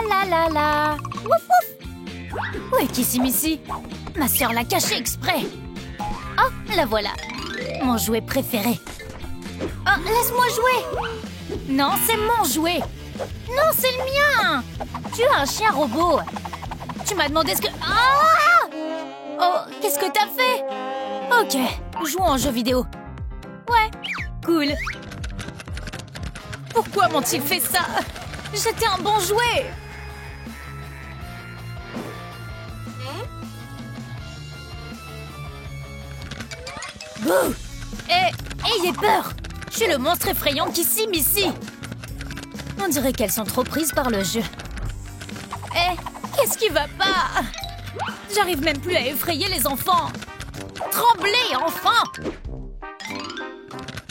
la la la. Wouf wouf. Où est Kissy Missy? Ma sœur l'a caché exprès. Oh, la voilà. Mon jouet préféré. Oh, laisse-moi jouer. Non, c'est mon jouet. Non, c'est le mien. Tu as un chien robot. Tu m'as demandé ce que... Ah! Oh, qu'est-ce que t'as fait? Ok, jouons en jeu vidéo. Ouais, cool. Pourquoi m'ont-ils fait ça? J'étais un bon jouet. Bouh! Ayez peur! Je suis le monstre effrayant Kissy Missy. On dirait qu'elles sont trop prises par le jeu. Qu'est-ce qui va pas? J'arrive même plus à effrayer les enfants. Tremblez, enfin!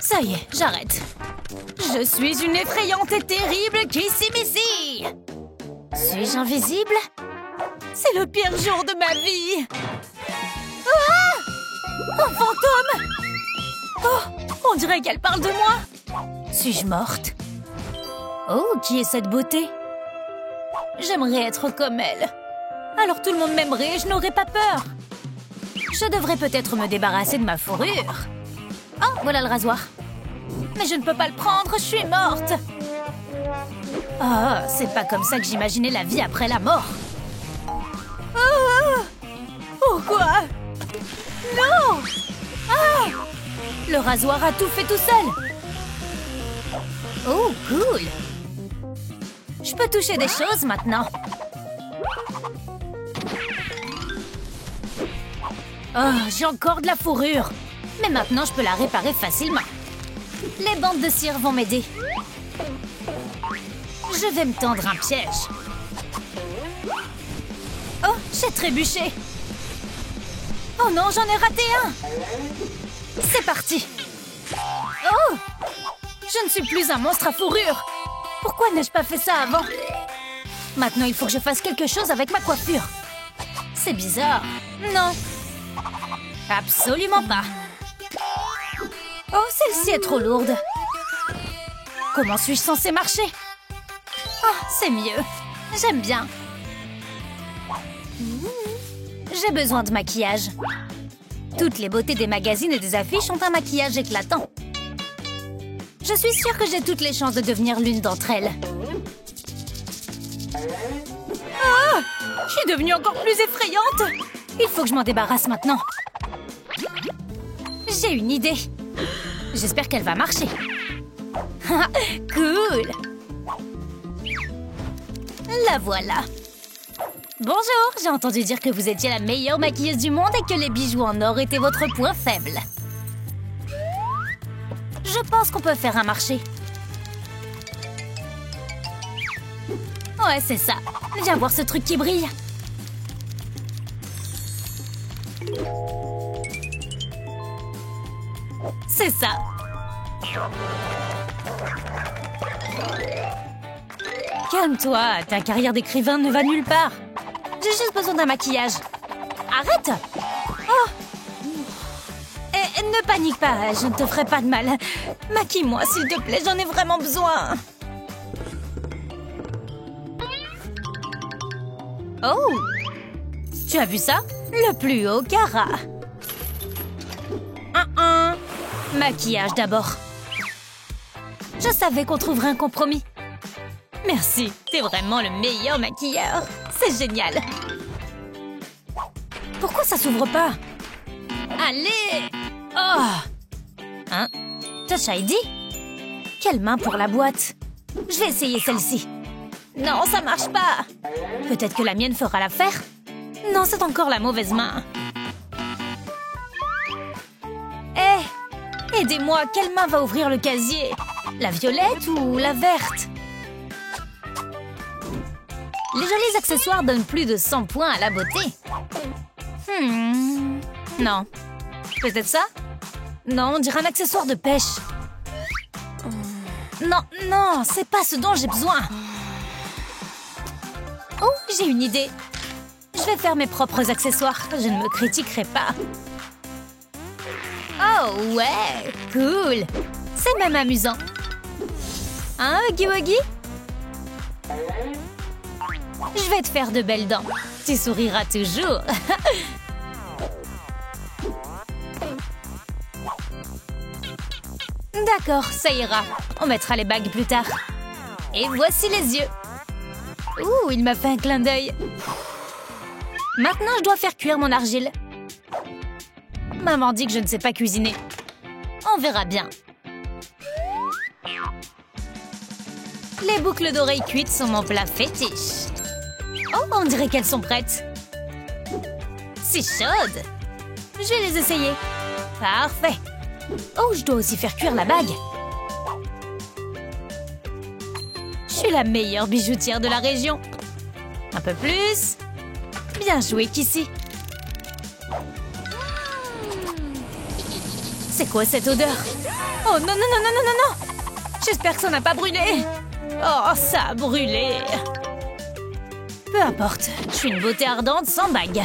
Ça y est, j'arrête. Je suis une effrayante et terrible Kissy Missy. Suis-je invisible? C'est le pire jour de ma vie. Ah! Un fantôme! Oh, on dirait qu'elle parle de moi. Suis-je morte? Oh, qui est cette beauté? J'aimerais être comme elle. Alors tout le monde m'aimerait et je n'aurais pas peur. Je devrais peut-être me débarrasser de ma fourrure. Oh, voilà le rasoir. Mais je ne peux pas le prendre, je suis morte. Oh, c'est pas comme ça que j'imaginais la vie après la mort. Oh, pourquoi? Non! Ah! Le rasoir a tout fait tout seul. Oh, cool. Je peux toucher des choses maintenant. Oh, j'ai encore de la fourrure. Mais maintenant, je peux la réparer facilement. Les bandes de cire vont m'aider. Je vais me tendre un piège. Oh, j'ai trébuché. Oh non, j'en ai raté un. C'est parti. Oh! Je ne suis plus un monstre à fourrure. Pourquoi n'ai-je pas fait ça avant? Maintenant, il faut que je fasse quelque chose avec ma coiffure. C'est bizarre. Non. Absolument pas. Oh, celle-ci est trop lourde. Comment suis-je censée marcher? Oh, c'est mieux. J'aime bien. J'ai besoin de maquillage. Toutes les beautés des magazines et des affiches ont un maquillage éclatant. Je suis sûre que j'ai toutes les chances de devenir l'une d'entre elles. Ah! Je suis devenue encore plus effrayante! Il faut que je m'en débarrasse maintenant. J'ai une idée. J'espère qu'elle va marcher. Cool! La voilà. Bonjour, j'ai entendu dire que vous étiez la meilleure maquilleuse du monde et que les bijoux en or étaient votre point faible. Je pense qu'on peut faire un marché. Ouais, c'est ça. Viens voir ce truc qui brille. C'est ça. Calme-toi, ta carrière d'écrivain ne va nulle part. J'ai juste besoin d'un maquillage. Arrête! Oh! Ne panique pas, je ne te ferai pas de mal. Maquille-moi, s'il te plaît, j'en ai vraiment besoin. Oh! Tu as vu ça? Le plus haut Cara. Maquillage d'abord. Je savais qu'on trouverait un compromis. Merci, t'es vraiment le meilleur maquilleur. C'est génial. Pourquoi ça s'ouvre pas? Allez! Oh! Hein? Touch ID? Quelle main pour la boîte? Je vais essayer celle-ci. Non, ça marche pas. Peut-être que la mienne fera l'affaire? Non, c'est encore la mauvaise main. Hé! Aidez-moi, quelle main va ouvrir le casier? La violette ou la verte? Les jolis accessoires donnent plus de 100 points à la beauté. Non. Peut-être ça? Non, on dirait un accessoire de pêche. Non, non, c'est pas ce dont j'ai besoin. Oh, j'ai une idée. Je vais faire mes propres accessoires. Je ne me critiquerai pas. Oh, ouais, cool. C'est même amusant. Hein, Huggy Wuggy? Je vais te faire de belles dents. Tu souriras toujours. D'accord, ça ira. On mettra les bagues plus tard. Et voici les yeux. Ouh, il m'a fait un clin d'œil. Maintenant, je dois faire cuire mon argile. Maman dit que je ne sais pas cuisiner. On verra bien. Les boucles d'oreilles cuites sont mon plat fétiche. Oh, on dirait qu'elles sont prêtes. C'est chaude. Je vais les essayer. Parfait. Oh, je dois aussi faire cuire la bague. Je suis la meilleure bijoutière de la région. Un peu plus. Bien joué, Kissy. C'est quoi cette odeur? Oh non, non, non, non, non, non, non! J'espère que ça n'a pas brûlé. Oh, ça a brûlé. Peu importe, je suis une beauté ardente sans bague.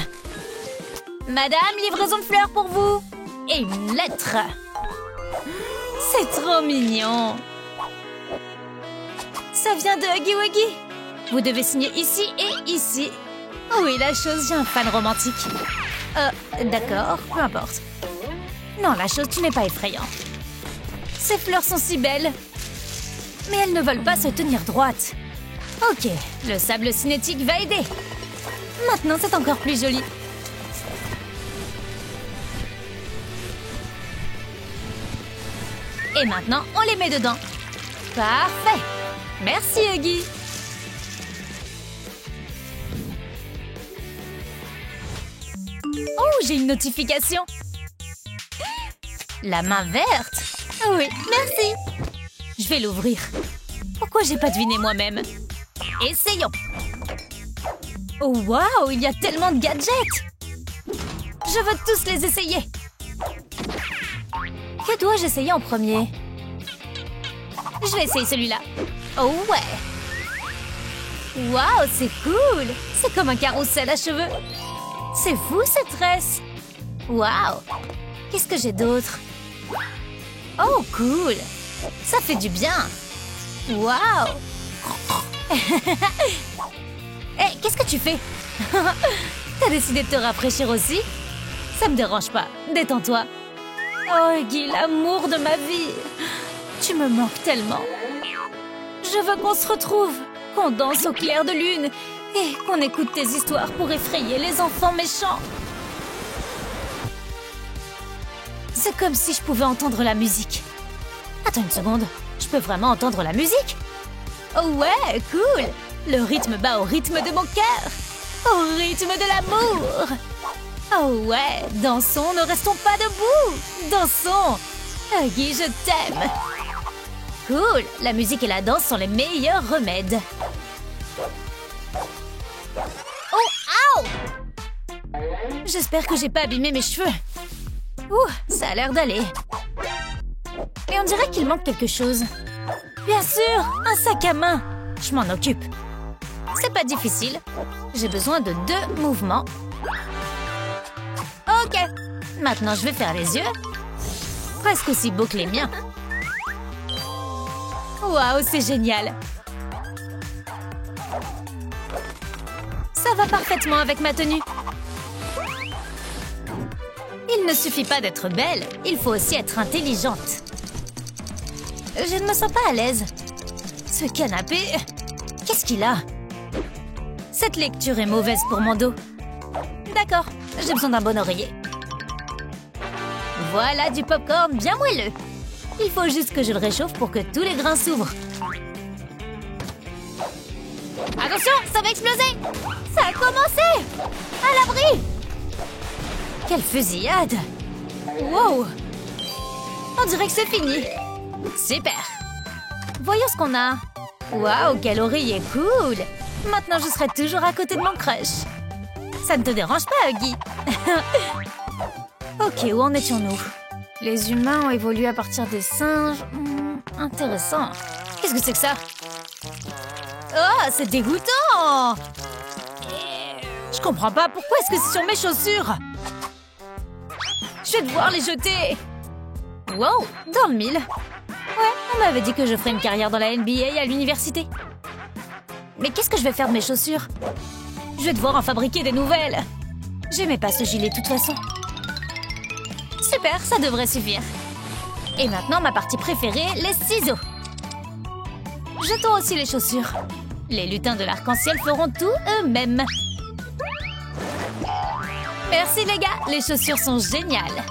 Madame, livraison de fleurs pour vous. Et une lettre. C'est trop mignon. Ça vient de Huggy Wuggy. Vous devez signer ici et ici. Oui, la chose, j'ai un fan romantique. D'accord, peu importe. Non, la chose, tu n'es pas effrayant. Ces fleurs sont si belles. Mais elles ne veulent pas se tenir droites. Ok, le sable cinétique va aider. Maintenant, c'est encore plus joli. Et maintenant, on les met dedans. Parfait. Merci, Huggy. Oh, j'ai une notification. La main verte. Oui, merci. Je vais l'ouvrir. Pourquoi j'ai pas deviné moi-même? Essayons. Oh, waouh, il y a tellement de gadgets. Je veux tous les essayer. Que dois-je essayer en premier? Je vais essayer celui-là. Oh ouais. Waouh, c'est cool. C'est comme un carrousel à cheveux. C'est fou cette tresse. Waouh. Qu'est-ce que j'ai d'autre? Oh, cool. Ça fait du bien. Waouh. Hé, qu'est-ce que tu fais? T'as décidé de te rafraîchir aussi? Ça me dérange pas. Détends-toi. Oh, Huggy, l'amour de ma vie. Tu me manques tellement. Je veux qu'on se retrouve, qu'on danse au clair de lune et qu'on écoute tes histoires pour effrayer les enfants méchants. C'est comme si je pouvais entendre la musique. Attends une seconde, je peux vraiment entendre la musique? Oh ouais, cool. Le rythme bat au rythme de mon cœur. Au rythme de l'amour. Oh ouais, dansons, ne restons pas debout. Dansons. Huggy, je t'aime. Cool, la musique et la danse sont les meilleurs remèdes. Oh, ouh! J'espère que j'ai pas abîmé mes cheveux. Ouh, ça a l'air d'aller. Et on dirait qu'il manque quelque chose. Bien sûr, un sac à main. Je m'en occupe. C'est pas difficile. J'ai besoin de 2 mouvements. Ok. Maintenant, je vais faire les yeux. Presque aussi beaux que les miens. Waouh, c'est génial. Ça va parfaitement avec ma tenue. Il ne suffit pas d'être belle, il faut aussi être intelligente. Je ne me sens pas à l'aise. Ce canapé... Qu'est-ce qu'il a? Cette lecture est mauvaise pour mon dos. D'accord, j'ai besoin d'un bon oreiller. Voilà du popcorn bien moelleux. Il faut juste que je le réchauffe pour que tous les grains s'ouvrent. Attention, ça va exploser! Ça a commencé! À l'abri! Quelle fusillade! Wow! On dirait que c'est fini. Super! Voyons ce qu'on a. Waouh, quel oreiller cool! Maintenant, je serai toujours à côté de mon crush. Ça ne te dérange pas, Huggy? Ok, où en étions-nous? Les humains ont évolué à partir des singes. Intéressant. Qu'est-ce que c'est que ça? Oh, c'est dégoûtant! Je comprends pas. Pourquoi est-ce que c'est sur mes chaussures? Je vais devoir les jeter. Wow, dans le mille. Ouais, on m'avait dit que je ferais une carrière dans la NBA à l'université. Mais qu'est-ce que je vais faire de mes chaussures? Je vais devoir en fabriquer des nouvelles. J'aimais pas ce gilet de toute façon. Super, ça devrait suffire. Et maintenant, ma partie préférée, les ciseaux. Jetons aussi les chaussures. Les lutins de l'arc-en-ciel feront tout eux-mêmes. Merci les gars, les chaussures sont géniales.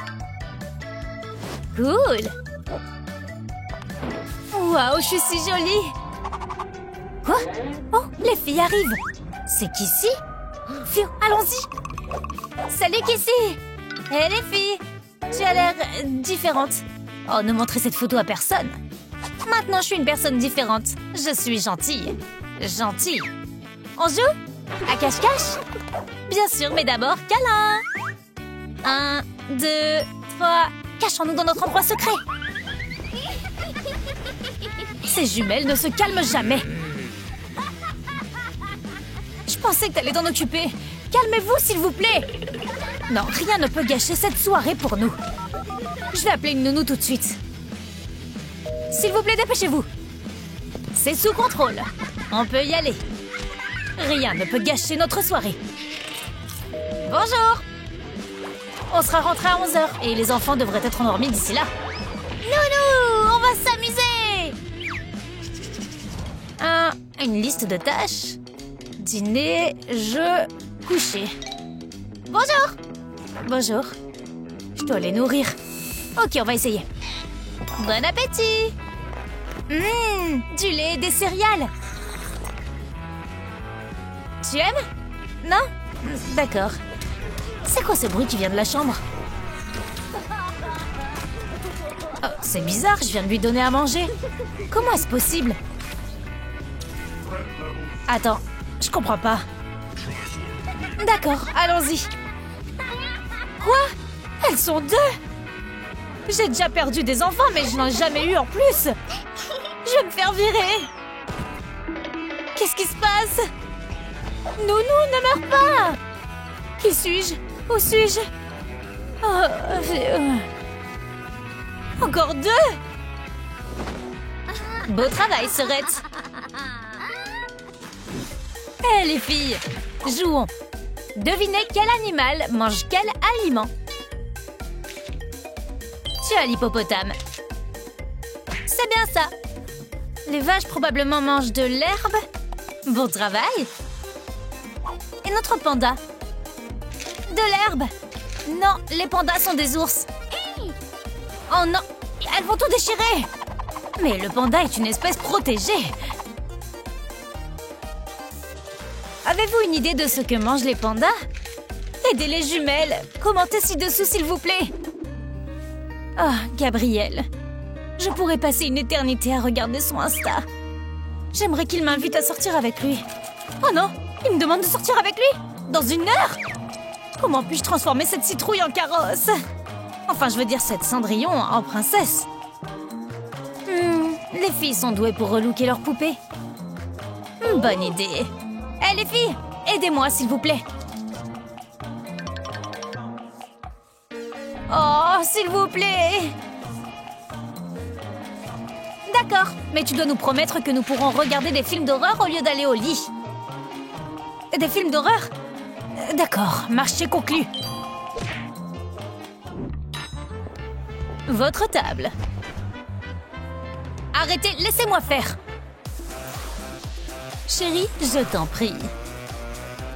Cool. Waouh, je suis si jolie. Quoi? Oh, les filles arrivent. C'est Kissy? Phew, allons-y. Salut Kissy. Hé les filles, tu as l'air différente. Oh, ne montrez cette photo à personne. Maintenant, je suis une personne différente. Je suis gentille. Gentille. On joue? À cache-cache? Bien sûr, mais d'abord, câlin. 1, 2, 3. Cachons-nous dans notre endroit secret. Ces jumelles ne se calment jamais. Je pensais que t'allais t'en occuper. Calmez-vous, s'il vous plaît. Non, rien ne peut gâcher cette soirée pour nous. Je vais appeler une nounou tout de suite. S'il vous plaît, dépêchez-vous. C'est sous contrôle. On peut y aller. Rien ne peut gâcher notre soirée. Bonjour. On sera rentré à 11h et les enfants devraient être endormis d'ici là. Nounou, on va s'amuser. Une liste de tâches. Dîner, jeu, coucher. Bonjour. Bonjour. Je dois les nourrir. Ok, on va essayer. Bon appétit. Du lait et des céréales. Tu aimes? Non? D'accord. C'est quoi ce bruit qui vient de la chambre? Oh, c'est bizarre, je viens de lui donner à manger. Comment est-ce possible? Attends, je comprends pas. D'accord, allons-y. Quoi? Elles sont 2? J'ai déjà perdu des enfants, mais je n'en ai jamais eu en plus. Je vais me faire virer. Qu'est-ce qui se passe? Nounou, ne meurs pas. Qui suis-je? Où suis-je? Encore 2? Beau travail, Sorette. Hé, les filles, jouons. Devinez quel animal mange quel aliment. Tu as l'hippopotame. C'est bien ça. Les vaches probablement mangent de l'herbe. Bon travail. Et notre panda? De l'herbe. Non, les pandas sont des ours. Oh non, elles vont tout déchirer. Mais le panda est une espèce protégée. Avez-vous une idée de ce que mangent les pandas? Aidez les jumelles. Commentez ci-dessous, s'il vous plaît. Oh, Gabriel. Je pourrais passer une éternité à regarder son Insta. J'aimerais qu'il m'invite à sortir avec lui. Oh non, il me demande de sortir avec lui? Dans 1 heure? Comment puis-je transformer cette citrouille en carrosse? Enfin, je veux dire cette Cendrillon en princesse. Les filles sont douées pour relooker leurs poupées. Bonne idée. Hé, les filles, aidez-moi, s'il vous plaît. Oh, s'il vous plaît. D'accord, mais tu dois nous promettre que nous pourrons regarder des films d'horreur au lieu d'aller au lit. Des films d'horreur? D'accord, marché conclu. Votre table. Arrêtez, laissez-moi faire. Chérie, je t'en prie.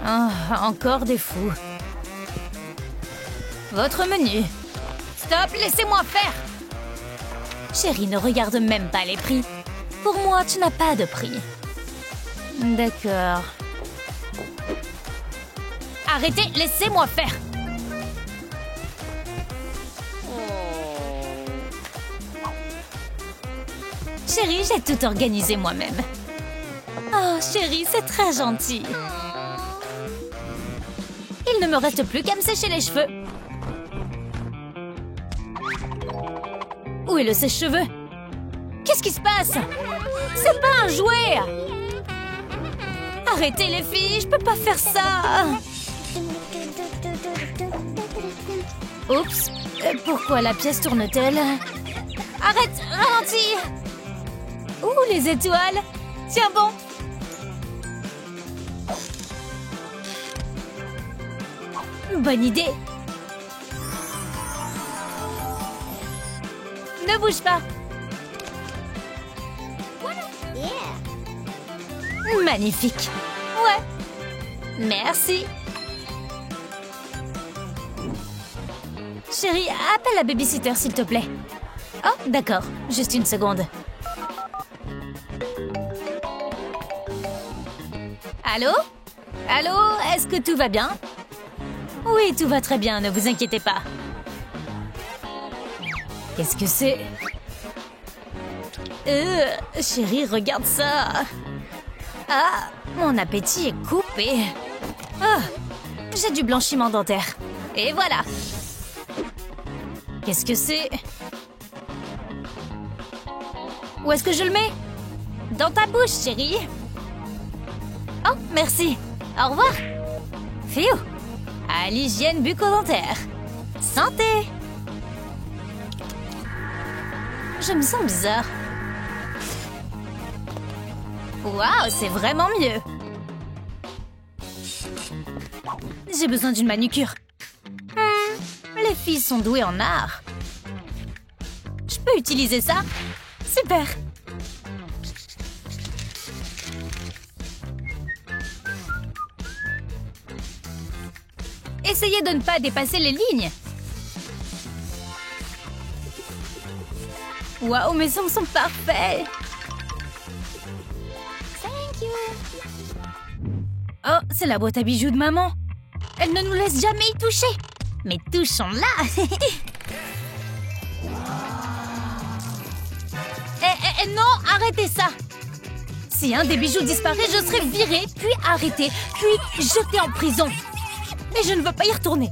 Oh, encore des fous. Votre menu. Stop, laissez-moi faire. Chérie, ne regarde même pas les prix. Pour moi, tu n'as pas de prix. D'accord. Arrêtez, laissez-moi faire. Chérie, j'ai tout organisé moi-même. Oh, chérie, c'est très gentil. Il ne me reste plus qu'à me sécher les cheveux. Où est le sèche-cheveux? Qu'est-ce qui se passe? C'est pas un jouet! Arrêtez les filles, je peux pas faire ça! Oups, pourquoi la pièce tourne-t-elle? Arrête, ralentis! Ouh, les étoiles! Tiens bon! Bonne idée. Ne bouge pas. Magnifique. Ouais. Merci. Chérie, appelle la babysitter, s'il te plaît. Oh, d'accord. Juste une seconde. Allô? Allô? Est-ce que tout va bien? Oui, tout va très bien, ne vous inquiétez pas. Qu'est-ce que c'est? Chérie, regarde ça. Ah, mon appétit est coupé. Ah, j'ai du blanchiment dentaire. Et voilà. Qu'est-ce que c'est? Où est-ce que je le mets? Dans ta bouche, chérie. Oh, merci. Au revoir. Phew. À l'hygiène bucco-dentaire. Santé. Je me sens bizarre. Waouh, c'est vraiment mieux. J'ai besoin d'une manucure. Les filles sont douées en art. Je peux utiliser ça? Super. Essayez de ne pas dépasser les lignes. Waouh, mes ongles sont parfaits. Oh, c'est la boîte à bijoux de maman. Elle ne nous laisse jamais y toucher. Mais touchons-la. Non, arrêtez ça. Si un des bijoux disparaît, je serai virée, puis arrêtée, puis jetée en prison. Mais je ne veux pas y retourner.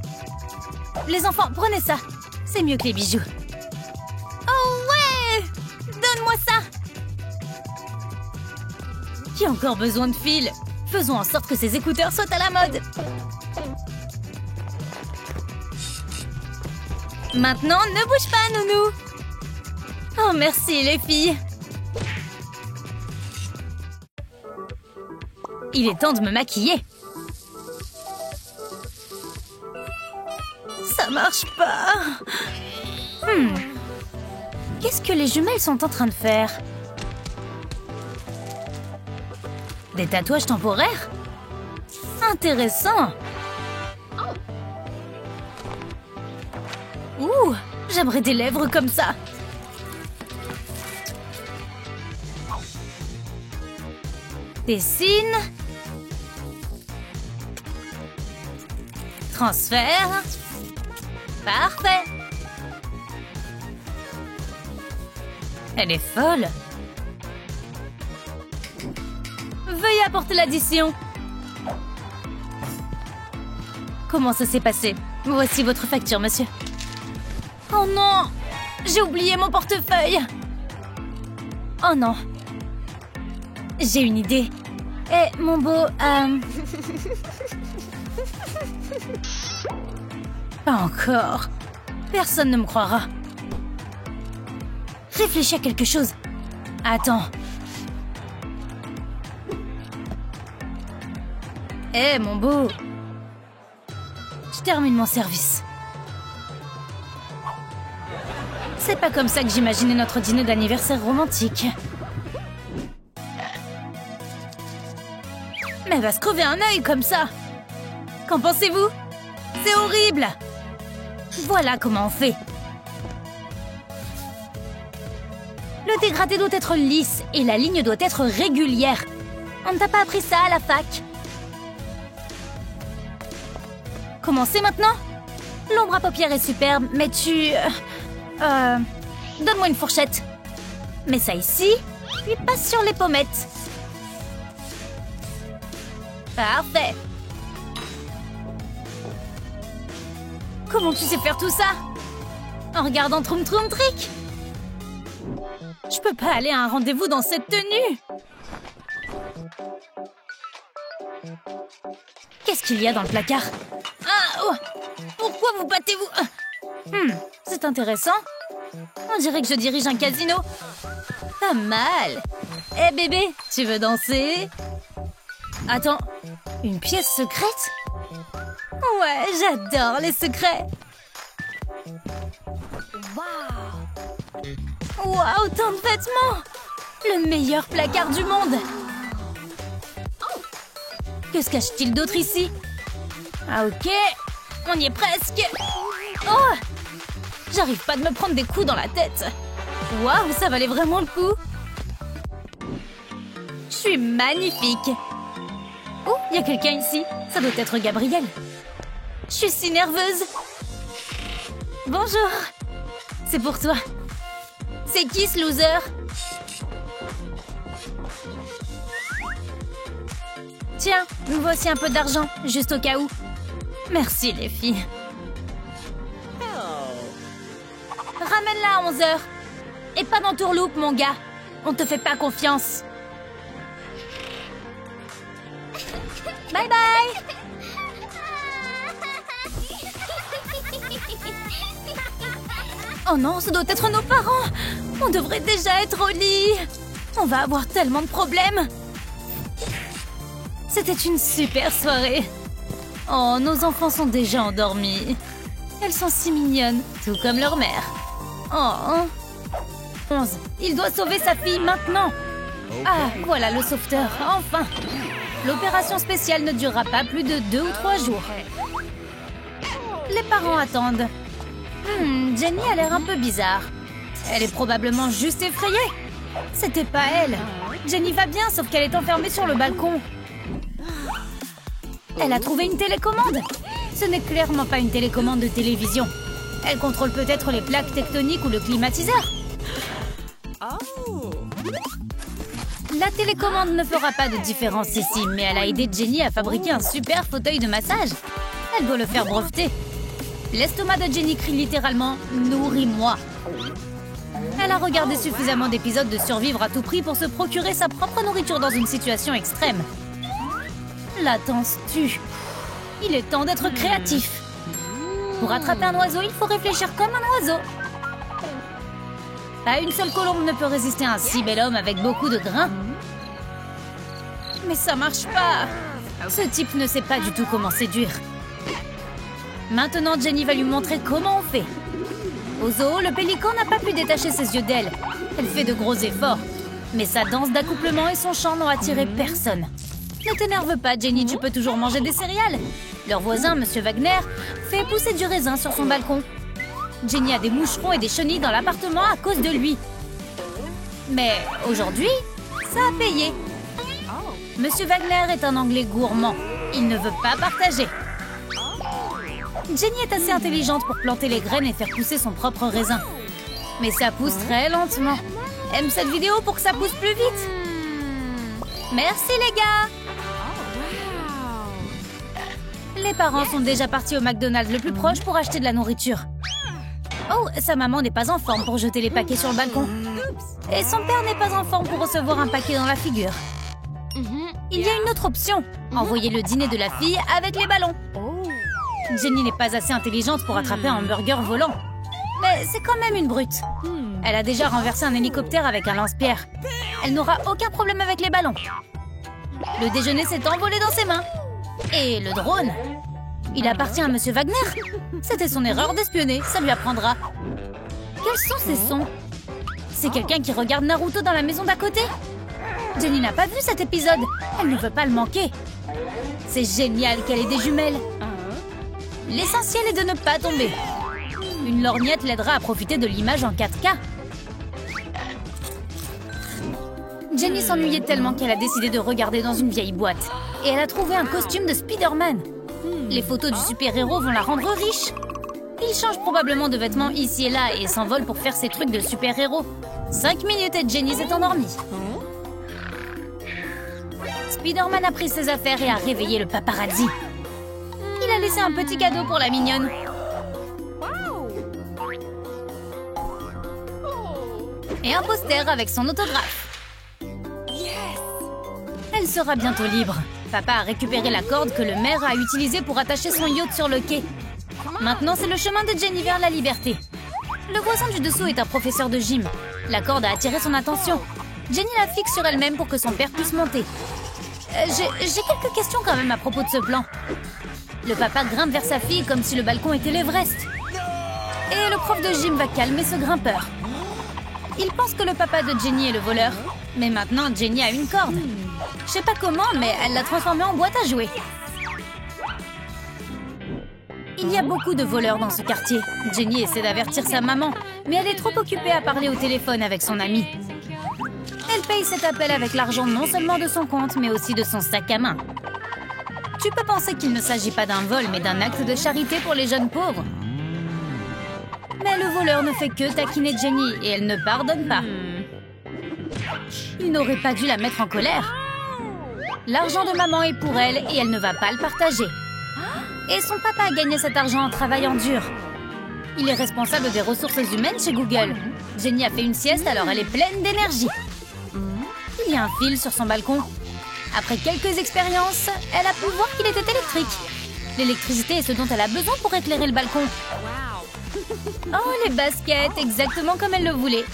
Les enfants, prenez ça. C'est mieux que les bijoux. Oh ouais! Donne-moi ça. Qui a encore besoin de fil? Faisons en sorte que ces écouteurs soient à la mode. Maintenant, ne bouge pas, nounou. Oh, merci, les filles. Il est temps de me maquiller. Ça marche pas. Qu'est-ce que les jumelles sont en train de faire? Des tatouages temporaires? Intéressant. Ouh, j'aimerais des lèvres comme ça. Dessine. Transfert. Parfait. Elle est folle. Veuillez apporter l'addition. Comment ça s'est passé? Voici votre facture, monsieur. Oh non! J'ai oublié mon portefeuille. Oh non. J'ai une idée. Eh, mon beau... Pas encore. Personne ne me croira. Réfléchis à quelque chose. Attends. Eh, mon beau. Je termine mon service. C'est pas comme ça que j'imaginais notre dîner d'anniversaire romantique. Mais elle va se crever un œil comme ça. Qu'en pensez-vous? C'est horrible. Voilà comment on fait. Le dégradé doit être lisse et la ligne doit être régulière. On ne t'a pas appris ça à la fac. Commencez maintenant? L'ombre à paupières est superbe, mais tu... Donne-moi une fourchette. Mets ça ici, puis passe sur les pommettes. Parfait. Comment tu sais faire tout ça? En regardant Troum Troum Trick? Je peux pas aller à un rendez-vous dans cette tenue. Qu'est-ce qu'il y a dans le placard? Ah, oh, pourquoi vous battez-vous? C'est intéressant. On dirait que je dirige un casino. Pas mal. Eh bébé, tu veux danser? Attends, une pièce secrète? Ouais, j'adore les secrets. Waouh, tant de vêtements! Le meilleur placard du monde! Que se cache-t-il d'autre ici? Ah ok, on y est presque! Oh! J'arrive pas de me prendre des coups dans la tête! Waouh, ça valait vraiment le coup! Je suis magnifique! Oh, il y a quelqu'un ici! Ça doit être Gabrielle! Je suis si nerveuse! Bonjour! C'est pour toi! C'est qui ce loser? Tiens, nous voici un peu d'argent, juste au cas où. Merci les filles. Ramène-la à 11h. Et pas d'entourloupe, mon gars. On te fait pas confiance. Bye bye. Oh non, ce doit être nos parents. On devrait déjà être au lit. On va avoir tellement de problèmes. C'était une super soirée. Oh, nos enfants sont déjà endormis. Elles sont si mignonnes, tout comme leur mère. Oh. 11. Il doit sauver sa fille maintenant. Ah, voilà le sauveteur, enfin. L'opération spéciale ne durera pas plus de 2 ou 3 jours. Les parents attendent. Jenny a l'air un peu bizarre. Elle est probablement juste effrayée. C'était pas elle. Jenny va bien, sauf qu'elle est enfermée sur le balcon. Elle a trouvé une télécommande. Ce n'est clairement pas une télécommande de télévision. Elle contrôle peut-être les plaques tectoniques ou le climatiseur. La télécommande ne fera pas de différence ici, mais elle a aidé Jenny à fabriquer un super fauteuil de massage. Elle doit le faire breveter. L'estomac de Jenny crie littéralement « Nourris-moi ». Elle a regardé suffisamment d'épisodes de Survivre à tout prix pour se procurer sa propre nourriture dans une situation extrême. Latence tue. Il est temps d'être créatif. Pour attraper un oiseau, il faut réfléchir comme un oiseau. Pas une seule colombe ne peut résister à un si bel homme avec beaucoup de grains. Mais ça marche pas. Ce type ne sait pas du tout comment séduire. Maintenant, Jenny va lui montrer comment on fait. Au zoo, le pélican n'a pas pu détacher ses yeux d'elle. Elle fait de gros efforts. Mais sa danse d'accouplement et son chant n'ont attiré personne. Ne t'énerve pas, Jenny, tu peux toujours manger des céréales. Leur voisin, Monsieur Wagner, fait pousser du raisin sur son balcon. Jenny a des moucherons et des chenilles dans l'appartement à cause de lui. Mais aujourd'hui, ça a payé. Monsieur Wagner est un Anglais gourmand. Il ne veut pas partager. Jenny est assez intelligente pour planter les graines et faire pousser son propre raisin. Mais ça pousse très lentement. Aime cette vidéo pour que ça pousse plus vite. Merci les gars. Les parents sont déjà partis au McDonald's le plus proche pour acheter de la nourriture. Oh, sa maman n'est pas en forme pour jeter les paquets sur le balcon. Et son père n'est pas en forme pour recevoir un paquet dans la figure. Il y a une autre option. Envoyer le dîner de la fille avec les ballons. Jenny n'est pas assez intelligente pour attraper un hamburger volant. Mais c'est quand même une brute. Elle a déjà renversé un hélicoptère avec un lance-pierre. Elle n'aura aucun problème avec les ballons. Le déjeuner s'est envolé dans ses mains. Et le drone? Il appartient à Monsieur Wagner. C'était son erreur d'espionner, ça lui apprendra. Quels sont ces sons? C'est quelqu'un qui regarde Naruto dans la maison d'à côté? Jenny n'a pas vu cet épisode. Elle ne veut pas le manquer. C'est génial qu'elle ait des jumelles. L'essentiel est de ne pas tomber. Une lorgnette l'aidera à profiter de l'image en 4K. Jenny s'ennuyait tellement qu'elle a décidé de regarder dans une vieille boîte. Et elle a trouvé un costume de Spider-Man. Les photos du super-héros vont la rendre riche. Il change probablement de vêtements ici et là et s'envole pour faire ses trucs de super-héros. 5 minutes et Jenny s'est endormie. Spider-Man a pris ses affaires et a réveillé le paparazzi. Il a laissé un petit cadeau pour la mignonne. Et un poster avec son autographe. Elle sera bientôt libre. Papa a récupéré la corde que le maire a utilisée pour attacher son yacht sur le quai. Maintenant, c'est le chemin de Jenny vers la liberté. Le voisin du dessous est un professeur de gym. La corde a attiré son attention. Jenny la fixe sur elle-même pour que son père puisse monter. J'ai quelques questions quand même à propos de ce plan. Le papa grimpe vers sa fille comme si le balcon était l'Everest. Et le prof de gym va calmer ce grimpeur. Il pense que le papa de Jenny est le voleur. Mais maintenant, Jenny a une corde. Je sais pas comment, mais elle l'a transformée en boîte à jouets. Il y a beaucoup de voleurs dans ce quartier. Jenny essaie d'avertir sa maman, mais elle est trop occupée à parler au téléphone avec son amie. Elle paye cet appel avec l'argent non seulement de son compte, mais aussi de son sac à main. Tu peux penser qu'il ne s'agit pas d'un vol, mais d'un acte de charité pour les jeunes pauvres. Mais le voleur ne fait que taquiner Jenny et elle ne pardonne pas. Il n'aurait pas dû la mettre en colère. L'argent de maman est pour elle et elle ne va pas le partager. Et son papa a gagné cet argent en travaillant dur. Il est responsable des ressources humaines chez Google. Jenny a fait une sieste, alors elle est pleine d'énergie. Il y a un fil sur son balcon. Après quelques expériences, elle a pu voir qu'il était électrique. L'électricité est ce dont elle a besoin pour éclairer le balcon. Oh, les baskets, exactement comme elle le voulait.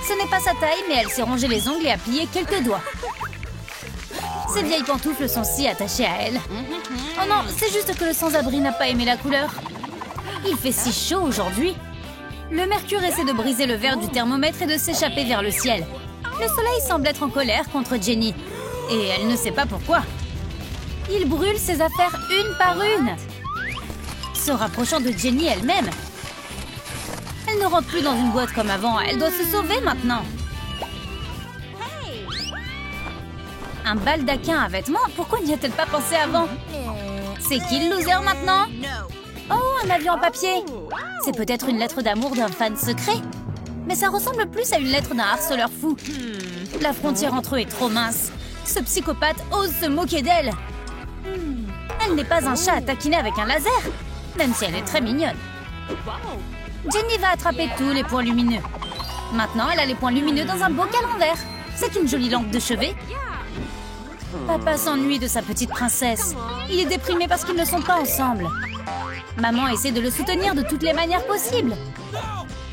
Ce n'est pas sa taille, mais elle s'est rongé les ongles et a plié quelques doigts. Ces vieilles pantoufles sont si attachées à elle. Oh non, c'est juste que le sans-abri n'a pas aimé la couleur. Il fait si chaud aujourd'hui. Le mercure essaie de briser le verre du thermomètre et de s'échapper vers le ciel. Le soleil semble être en colère contre Jenny. Et elle ne sait pas pourquoi. Il brûle ses affaires une par une. Se rapprochant de Jenny elle-même. Elle ne rentre plus dans une boîte comme avant. Elle doit se sauver maintenant. Un baldaquin à vêtements? Pourquoi n'y a-t-elle pas pensé avant? C'est qui le loser maintenant? Oh, un avion en papier. C'est peut-être une lettre d'amour d'un fan secret. Mais ça ressemble plus à une lettre d'un harceleur fou. La frontière entre eux est trop mince. Ce psychopathe ose se moquer d'elle. Elle n'est pas un chat à taquiner avec un laser, même si elle est très mignonne. Jenny va attraper tous les points lumineux. Maintenant, elle a les points lumineux dans un bocal en verre. C'est une jolie lampe de chevet. Papa s'ennuie de sa petite princesse. Il est déprimé parce qu'ils ne sont pas ensemble. Maman essaie de le soutenir de toutes les manières possibles.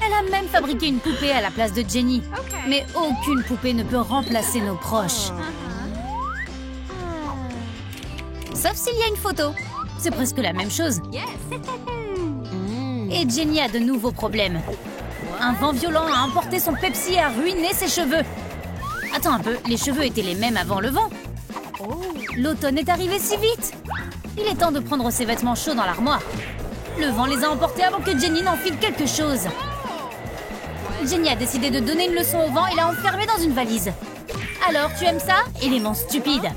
Elle a même fabriqué une poupée à la place de Jenny. Mais aucune poupée ne peut remplacer nos proches. Sauf s'il y a une photo. C'est presque la même chose. Et Jenny a de nouveaux problèmes. Un vent violent a emporté son Pepsi et a ruiné ses cheveux. Attends un peu, les cheveux étaient les mêmes avant le vent. L'automne est arrivé si vite. Il est temps de prendre ses vêtements chauds dans l'armoire. Le vent les a emportés avant que Jenny n'enfile quelque chose. Jenny a décidé de donner une leçon au vent et l'a enfermé dans une valise. Alors, tu aimes ça? Élément stupide.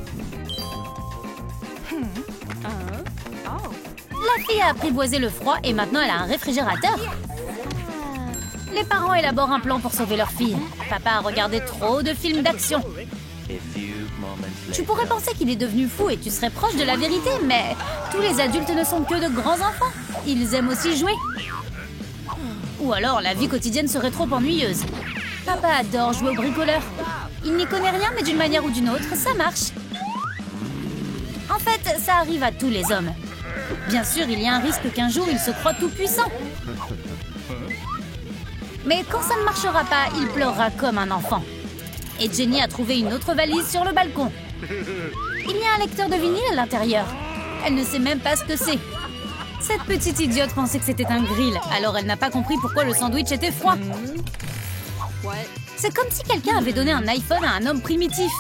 La fille a apprivoisé le froid et maintenant elle a un réfrigérateur. Les parents élaborent un plan pour sauver leur fille. Papa a regardé trop de films d'action. Tu pourrais penser qu'il est devenu fou et tu serais proche de la vérité, mais tous les adultes ne sont que de grands enfants. Ils aiment aussi jouer. Ou alors la vie quotidienne serait trop ennuyeuse. Papa adore jouer au bricoleur. Il n'y connaît rien, mais d'une manière ou d'une autre, ça marche. En fait, ça arrive à tous les hommes. Bien sûr, il y a un risque qu'un jour, il se croit tout puissant. Mais quand ça ne marchera pas, il pleurera comme un enfant. Et Jenny a trouvé une autre valise sur le balcon. Il y a un lecteur de vinyle à l'intérieur. Elle ne sait même pas ce que c'est. Cette petite idiote pensait que c'était un grill, alors elle n'a pas compris pourquoi le sandwich était froid. C'est comme si quelqu'un avait donné un iPhone à un homme primitif.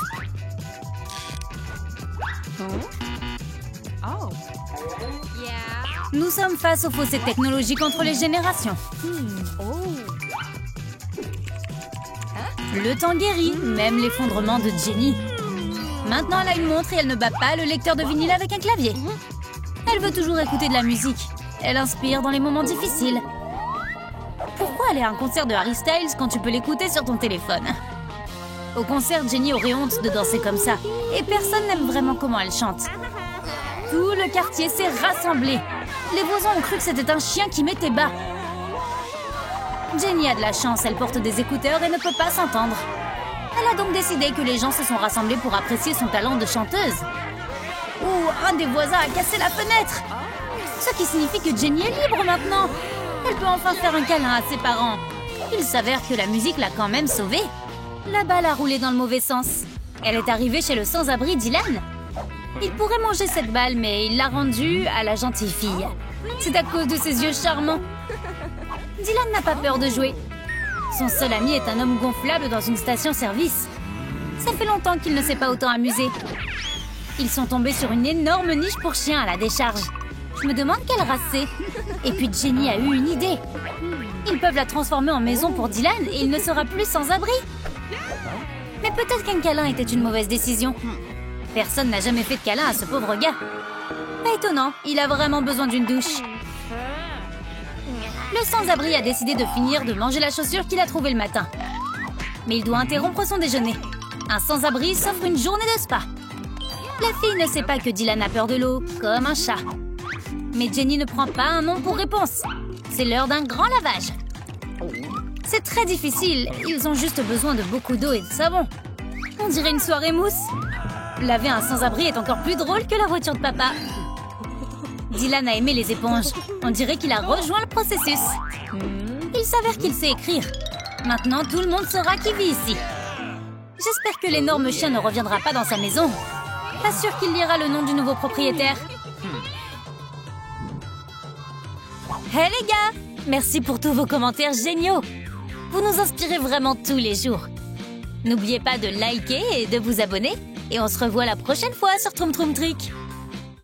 Nous sommes face au fossé technologique entre les générations. Le temps guérit, même l'effondrement de Jenny. Maintenant, elle a une montre et elle ne bat pas le lecteur de vinyle avec un clavier. Elle veut toujours écouter de la musique. Elle inspire dans les moments difficiles. Pourquoi aller à un concert de Harry Styles quand tu peux l'écouter sur ton téléphone? Au concert, Jenny aurait honte de danser comme ça. Et personne n'aime vraiment comment elle chante. Tout le quartier s'est rassemblé. Les voisins ont cru que c'était un chien qui mettait bas. Jenny a de la chance, elle porte des écouteurs et ne peut pas s'entendre. Elle a donc décidé que les gens se sont rassemblés pour apprécier son talent de chanteuse. Ouh, un des voisins a cassé la fenêtre. Ce qui signifie que Jenny est libre maintenant. Elle peut enfin faire un câlin à ses parents. Il s'avère que la musique l'a quand même sauvée. La balle a roulé dans le mauvais sens. Elle est arrivée chez le sans-abri Dylan. Il pourrait manger cette balle, mais il l'a rendue à la gentille fille. C'est à cause de ses yeux charmants. Dylan n'a pas peur de jouer. Son seul ami est un homme gonflable dans une station-service. Ça fait longtemps qu'il ne s'est pas autant amusé. Ils sont tombés sur une énorme niche pour chiens à la décharge. Je me demande quelle race c'est. Et puis Jenny a eu une idée. Ils peuvent la transformer en maison pour Dylan et il ne sera plus sans abri. Mais peut-être qu'un câlin était une mauvaise décision. Personne n'a jamais fait de câlin à ce pauvre gars. Pas étonnant, il a vraiment besoin d'une douche. Le sans-abri a décidé de finir de manger la chaussure qu'il a trouvée le matin. Mais il doit interrompre son déjeuner. Un sans-abri s'offre une journée de spa. La fille ne sait pas que Dylan a peur de l'eau, comme un chat. Mais Jenny ne prend pas un non pour réponse. C'est l'heure d'un grand lavage. C'est très difficile, ils ont juste besoin de beaucoup d'eau et de savon. On dirait une soirée mousse. Laver un sans-abri est encore plus drôle que la voiture de papa. Dylan a aimé les éponges. On dirait qu'il a rejoint le processus. Il s'avère qu'il sait écrire. Maintenant, tout le monde saura qui vit ici. J'espère que l'énorme chien ne reviendra pas dans sa maison. Pas sûr qu'il lira le nom du nouveau propriétaire. Hey les gars! Merci pour tous vos commentaires géniaux. Vous nous inspirez vraiment tous les jours. N'oubliez pas de liker et de vous abonner. Et on se revoit la prochaine fois sur Troum Troum Trick.